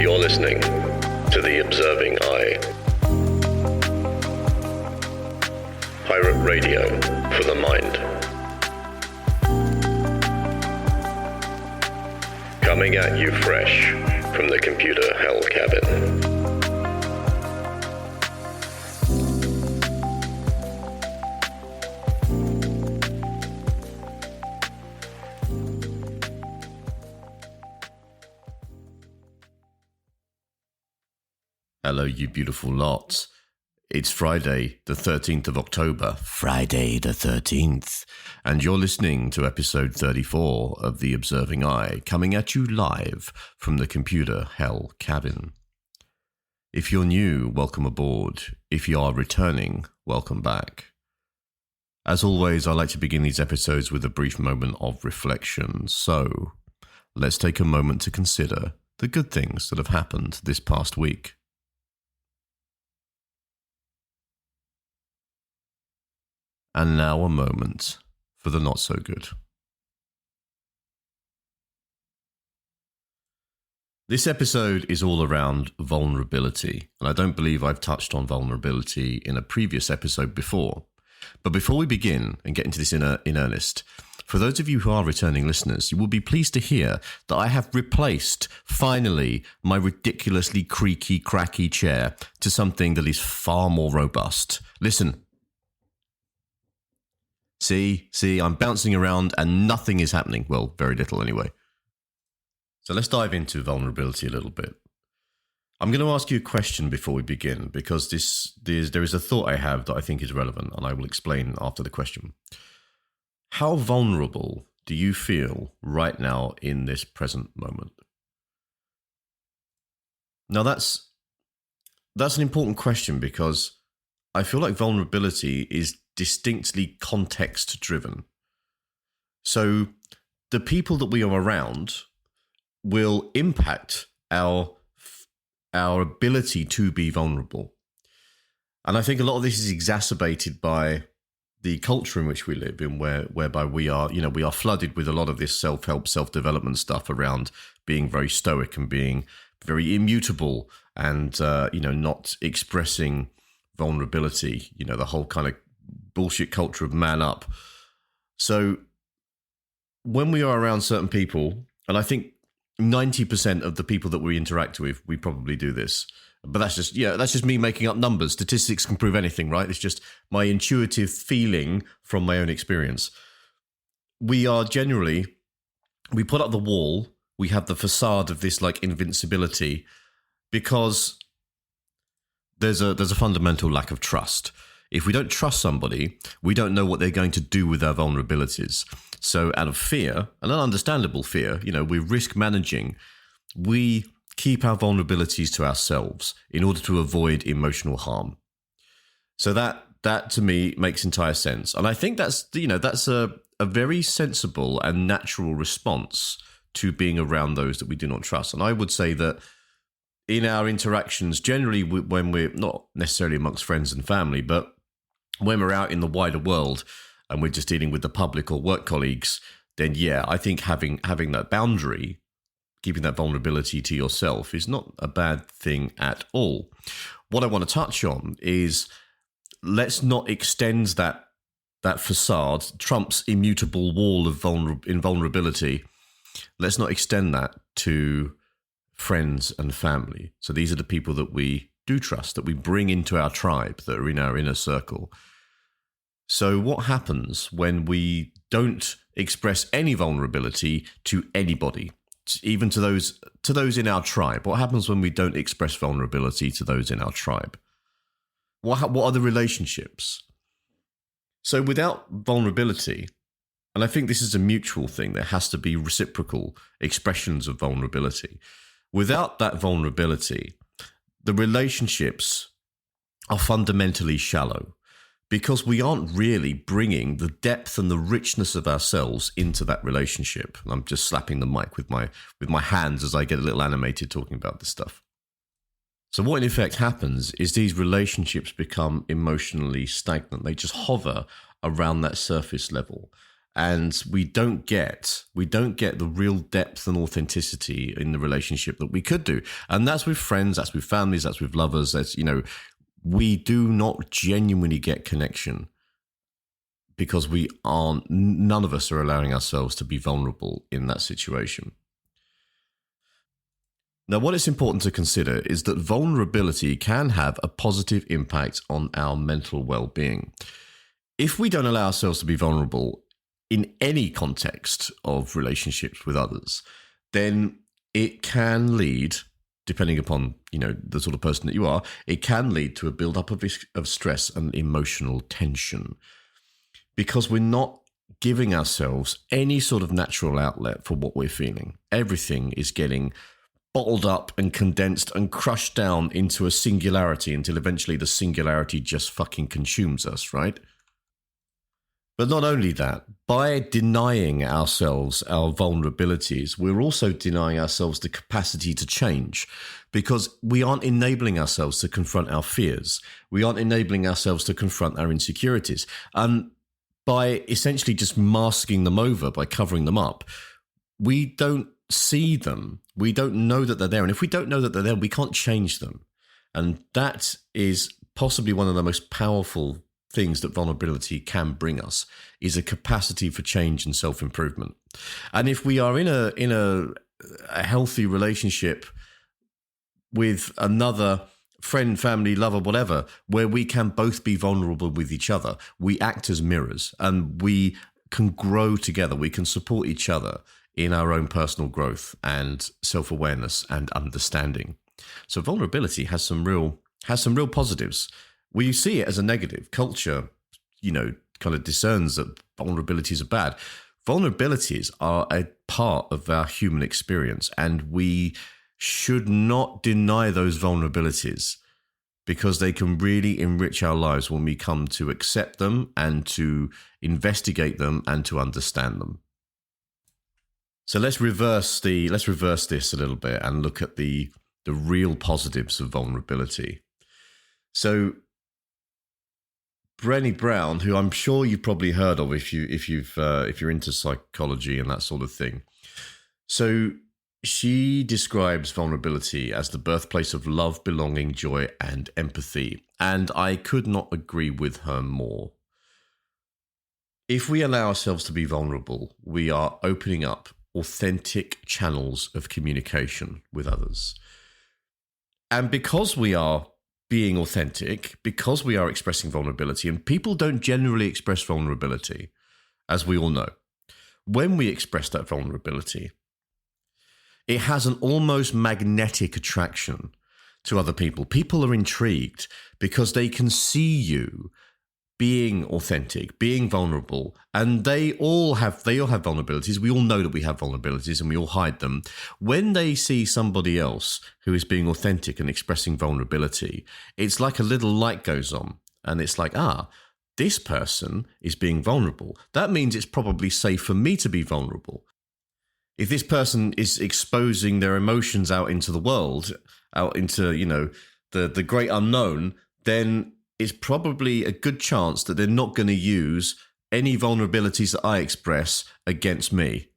You're listening to The Observing Eye. Pirate radio for the mind. Coming at you fresh from the computer hell cabin. Hello, you beautiful lot. It's Friday, the 13th of October, Friday the 13th, and you're listening to episode 34 of The Observing Eye, coming at you live from the computer hell cabin. If you're new, welcome aboard. If you are returning, welcome back. As always, I like to begin these episodes with a brief moment of reflection, so let's take a moment to consider the good things that have happened this past week. And now a moment for the not so good. This episode is all around vulnerability, and I don't believe I've touched on vulnerability in a previous episode before. But before we begin and get into this in earnest, for those of you who are returning listeners, you will be pleased to hear that I have replaced, finally, my ridiculously creaky, cracky chair to something that is far more robust. Listen. See, I'm bouncing around and nothing is happening. Well, very little anyway. So let's dive into vulnerability a little bit. I'm going to ask you a question before we begin because there is a thought I have that I think is relevant, and I will explain after the question. How vulnerable do you feel right now in this present moment? Now that's an important question because I feel like vulnerability is distinctly context driven. So the people that we are around will impact our ability to be vulnerable. And I think a lot of this is exacerbated by the culture in which we live in, whereby we are flooded with a lot of this self-help, self-development stuff around being very stoic and being very immutable and not expressing vulnerability, the whole kind of bullshit culture of man up. So when we are around certain people, and I think 90% of the people that we interact with, we probably do this, but that's just me making up numbers. Statistics can prove anything, right? It's just my intuitive feeling from my own experience. We are generally, we put up the wall, we have the facade of this like invincibility because there's a fundamental lack of trust. If we don't trust somebody, we don't know what they're going to do with our vulnerabilities. So out of fear, and an understandable fear, we're risk managing, we keep our vulnerabilities to ourselves in order to avoid emotional harm. So that to me makes entire sense. And I think that's a very sensible and natural response to being around those that we do not trust. And I would say that in our interactions, generally when we're not necessarily amongst friends and family, but when we're out in the wider world and we're just dealing with the public or work colleagues, then I think having that boundary, keeping that vulnerability to yourself is not a bad thing at all. What I want to touch on is let's not extend that facade, Trump's immutable wall of invulnerability. Let's not extend that to friends and family. So these are the people that we do trust, that we bring into our tribe, that are in our inner circle. So what happens when we don't express any vulnerability to anybody, even to those in our tribe? What happens when we don't express vulnerability to those in our tribe? What are the relationships? So without vulnerability, and I think this is a mutual thing, there has to be reciprocal expressions of vulnerability. Without that vulnerability, the relationships are fundamentally shallow because we aren't really bringing the depth and the richness of ourselves into that relationship. And I'm just slapping the mic with my hands as I get a little animated talking about this stuff. So what in effect happens is these relationships become emotionally stagnant. They just hover around that surface level. and we don't get the real depth and authenticity in the relationship that we could do. And that's with friends, that's with families, that's with lovers. That's, we do not genuinely get connection because none of us are allowing ourselves to be vulnerable in that situation. Now, what is important to consider is that vulnerability can have a positive impact on our mental well-being. If we don't allow ourselves to be vulnerable in any context of relationships with others, then it can lead, depending upon the sort of person that you are, it can lead to a build-up of stress and emotional tension, because we're not giving ourselves any sort of natural outlet for what we're feeling. Everything is getting bottled up and condensed and crushed down into a singularity until eventually the singularity just fucking consumes us, right? But not only that, by denying ourselves our vulnerabilities, we're also denying ourselves the capacity to change, because we aren't enabling ourselves to confront our fears. We aren't enabling ourselves to confront our insecurities. And by essentially just masking them over, by covering them up, we don't see them. We don't know that they're there. And if we don't know that they're there, we can't change them. And that is possibly one of the most powerful things that vulnerability can bring us, is a capacity for change and self-improvement. And if we are in a healthy relationship with another friend, family, lover, whatever, where we can both be vulnerable with each other, we act as mirrors and we can grow together. We can support each other in our own personal growth and self-awareness and understanding. So vulnerability has some real positives. We see it as a negative. Culture, kind of discerns that vulnerabilities are bad. Vulnerabilities are a part of our human experience, and we should not deny those vulnerabilities, because they can really enrich our lives when we come to accept them and to investigate them and to understand them. So let's reverse this a little bit and look at the real positives of vulnerability. So Brené Brown, who I'm sure you've probably heard of if you're into psychology and that sort of thing. So she describes vulnerability as the birthplace of love, belonging, joy, and empathy. And I could not agree with her more. If we allow ourselves to be vulnerable, we are opening up authentic channels of communication with others. And because we are being authentic, because we are expressing vulnerability, and people don't generally express vulnerability, as we all know, when we express that vulnerability, it has an almost magnetic attraction to other people. People are intrigued because they can see you being authentic, being vulnerable, and they all have vulnerabilities. We all know that we have vulnerabilities and we all hide them. When they see somebody else who is being authentic and expressing vulnerability, it's like a little light goes on, and it's like, this person is being vulnerable. That means it's probably safe for me to be vulnerable. If this person is exposing their emotions out into the world, out into, the great unknown, then it's probably a good chance that they're not going to use any vulnerabilities that I express against me.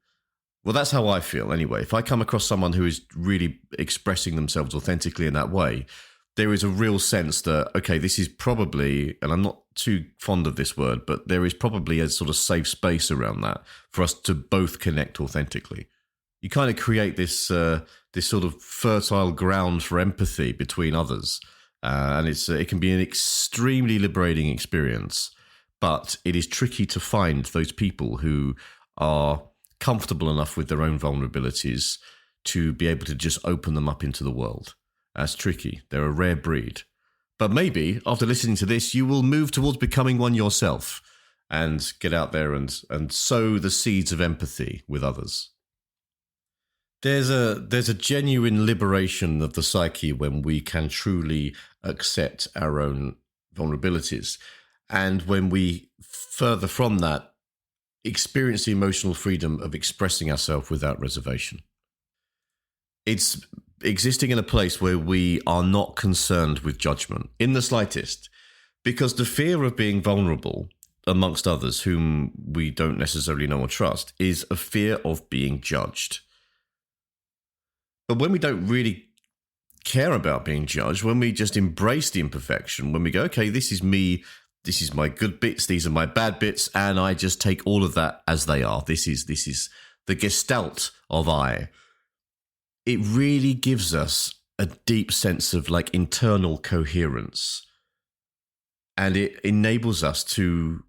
Well, that's how I feel anyway. If I come across someone who is really expressing themselves authentically in that way, there is a real sense that, okay, this is probably, and I'm not too fond of this word, but there is probably a sort of safe space around that for us to both connect authentically. You kind of create this sort of fertile ground for empathy between others. And it can be an extremely liberating experience, but it is tricky to find those people who are comfortable enough with their own vulnerabilities to be able to just open them up into the world. That's tricky. They're a rare breed. But maybe after listening to this, you will move towards becoming one yourself and get out there and sow the seeds of empathy with others. There's a genuine liberation of the psyche when we can truly accept our own vulnerabilities. And when we, further from that, experience the emotional freedom of expressing ourselves without reservation. It's existing in a place where we are not concerned with judgment in the slightest, because the fear of being vulnerable amongst others whom we don't necessarily know or trust, is a fear of being judged. But when we don't really care about being judged, when we just embrace the imperfection, when we go, okay, this is me, this is my good bits, these are my bad bits, and I just take all of that as they are. This is the gestalt of I. It really gives us a deep sense of like internal coherence. And it enables us to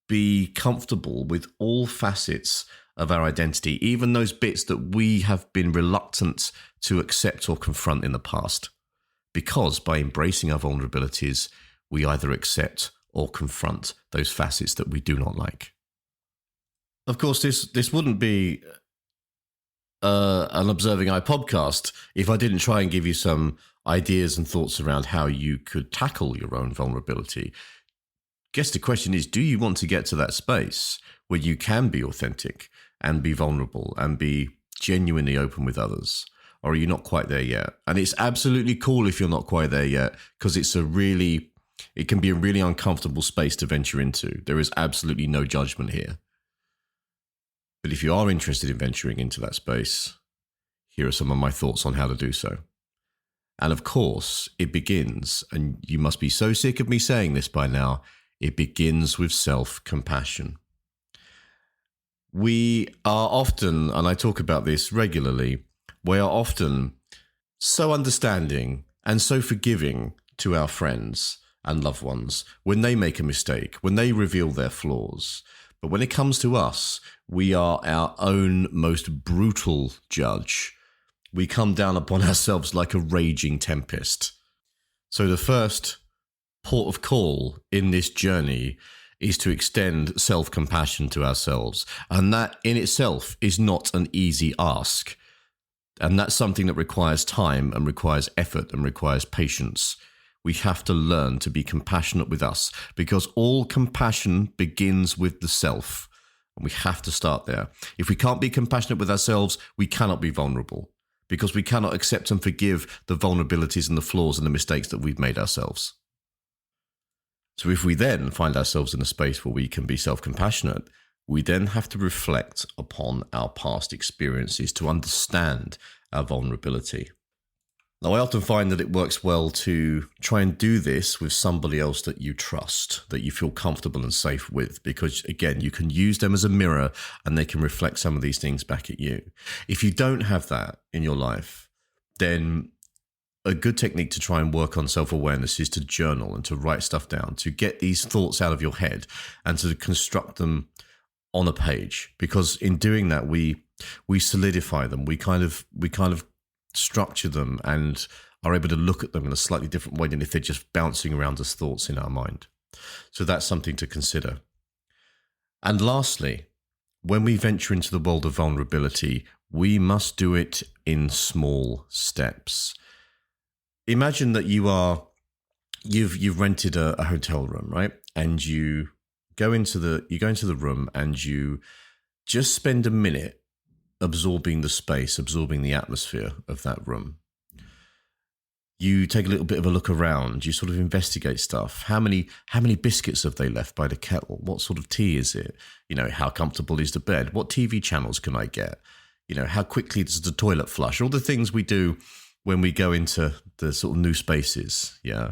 be comfortable with all facets of our identity, even those bits that we have been reluctant to accept or confront in the past. Because by embracing our vulnerabilities, we either accept or confront those facets that we do not like. Of course, this wouldn't be an Observing Eye podcast if I didn't try and give you some ideas and thoughts around how you could tackle your own vulnerability. Guess the question is, do you want to get to that space where you can be authentic and be vulnerable and be genuinely open with others? Or are you not quite there yet? And it's absolutely cool if you're not quite there yet, because it can be a really uncomfortable space to venture into. There is absolutely no judgment here. But if you are interested in venturing into that space, here are some of my thoughts on how to do so. And of course, it begins, and you must be so sick of me saying this by now, it begins with self-compassion. We are often, and I talk about this regularly, we are often so understanding and so forgiving to our friends and loved ones when they make a mistake, when they reveal their flaws. But when it comes to us, we are our own most brutal judge. We come down upon ourselves like a raging tempest. So the first port of call in this journey is to extend self-compassion to ourselves. And that in itself is not an easy ask. And that's something that requires time and requires effort and requires patience. We have to learn to be compassionate with us, because all compassion begins with the self. And we have to start there. If we can't be compassionate with ourselves, we cannot be vulnerable, because we cannot accept and forgive the vulnerabilities and the flaws and the mistakes that we've made ourselves. So if we then find ourselves in a space where we can be self-compassionate, we then have to reflect upon our past experiences to understand our vulnerability. Now, I often find that it works well to try and do this with somebody else that you trust, that you feel comfortable and safe with, because, again, you can use them as a mirror and they can reflect some of these things back at you. If you don't have that in your life, then a good technique to try and work on self-awareness is to journal and to write stuff down, to get these thoughts out of your head and to construct them on a page. Because in doing that, we solidify them. We kind of structure them and are able to look at them in a slightly different way than if they're just bouncing around as thoughts in our mind. So that's something to consider. And lastly, when we venture into the world of vulnerability, we must do it in small steps. Imagine that you've rented a hotel room, right? And you go into the room and you just spend a minute absorbing the space, absorbing the atmosphere of that room. You take a little bit of a look around, you sort of investigate stuff. How many biscuits have they left by the kettle? What sort of tea is it? How comfortable is the bed? What TV channels can I get? How quickly does the toilet flush? All the things we do when we go into the sort of new spaces, yeah.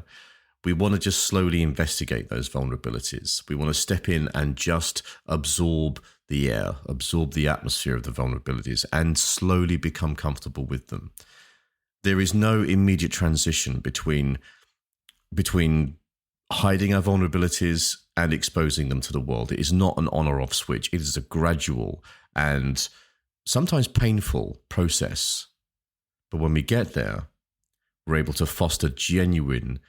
We want to just slowly investigate those vulnerabilities. We want to step in and just absorb the air, absorb the atmosphere of the vulnerabilities, and slowly become comfortable with them. There is no immediate transition between hiding our vulnerabilities and exposing them to the world. It is not an on or off switch. It is a gradual and sometimes painful process. But when we get there, we're able to foster genuine,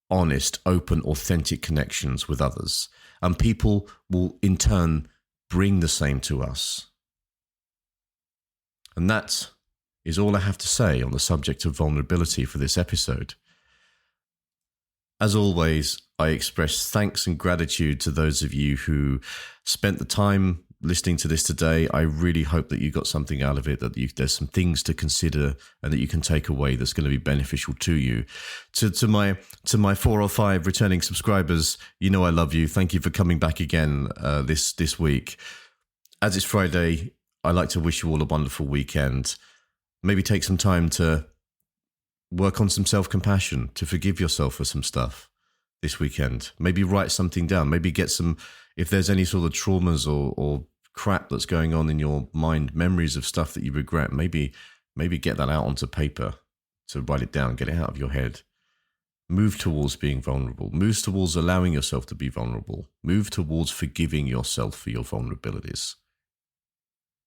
honest, open, authentic connections with others. And people will in turn bring the same to us. And that is all I have to say on the subject of vulnerability for this episode. As always, I express thanks and gratitude to those of you who spent the time listening to this today. I really hope that you got something out of it, that there's some things to consider and that you can take away that's going to be beneficial to you. To my 4 or 5 returning subscribers, you know I love you. Thank you for coming back again this week. As it's Friday, I like to wish you all a wonderful weekend. Maybe take some time to work on some self-compassion, to forgive yourself for some stuff this weekend. Maybe write something down. Maybe get some, if there's any sort of traumas or crap that's going on in your mind, memories of stuff that you regret, maybe get that out onto paper, to write it down, get it out of your head. Move towards being vulnerable. Move towards allowing yourself to be vulnerable. Move towards forgiving yourself for your vulnerabilities.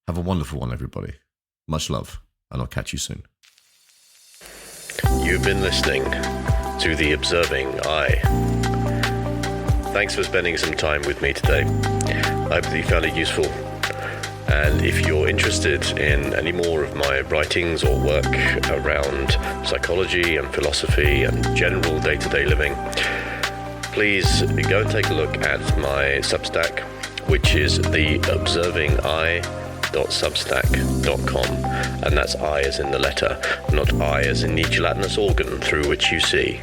Have a wonderful one, everybody. Much love, and I'll catch you soon. You've been listening to The Observing Eye. Thanks for spending some time with me today. I hope that you found it useful. And if you're interested in any more of my writings or work around psychology and philosophy and general day-to-day living, please go and take a look at my Substack, which is theobservingeye.substack.com, and that's I as in the letter, not I as in the gelatinous organ through which you see.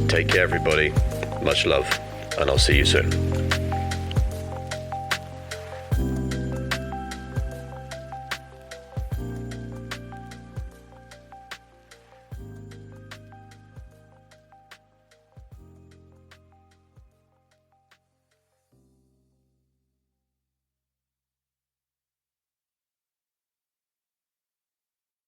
Take care, everybody. Much love, and I'll see you soon.